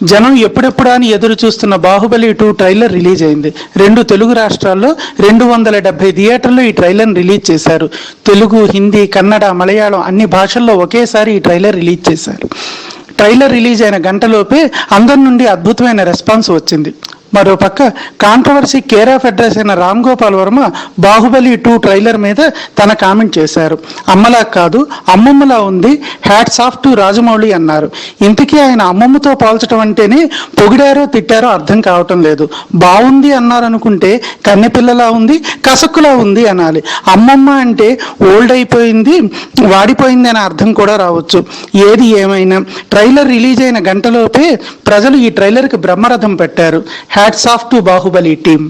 జనం ఎప్పుడెప్పుడా అని ఎదురు చూస్తున్న బాహుబలి 2 ట్రైలర్ రిలీజ్ అయింది. 2 తెలుగు రాష్ట్రాల్లో 270 థియేటర్లు ఈ ట్రైలర్ని రిలీజ్ చేశారు. తెలుగు, హిందీ, కన్నడ, మలయాళం అన్ని భాషల్లో ఒకేసారి ఈ ట్రైలర్ రిలీజ్ చేశారు. ట్రైలర్ రిలీజ్ అయిన గంటలోపే అందరి నుండి అద్భుతమైన రెస్పాన్స్ వచ్చింది. మరోపక్క కాంట్రవర్సీ కేర్ ఆఫ్ అడ్రస్ అయిన రామ్ గోపాల్ వర్మ బాహుబలి 2 ట్రైలర్ మీద తన కామెంట్ చేశారు. అమ్మలా కాదు, అమ్మమ్మలా ఉంది, హ్యాట్స్ ఆఫ్ టు రాజమౌళి అన్నారు. ఇంతకీ ఆయన అమ్మమ్మతో పోల్చడం అంటేనే పొగిడారో తిట్టారో అర్థం కావటం లేదు. బాగుంది అన్నారనుకుంటే కన్నెపిల్లలా ఉంది, కసక్కులా ఉంది అనాలి. అమ్మమ్మ అంటే ఓల్డ్ అయిపోయింది, వాడిపోయింది అనే అర్థం కూడా రావచ్చు. ఏది ఏమైనా ట్రైలర్ రిలీజ్ అయిన గంటలోపే ప్రజలు ఈ ట్రైలర్కి బ్రహ్మరథం పెట్టారు. Hats off to Baahubali team.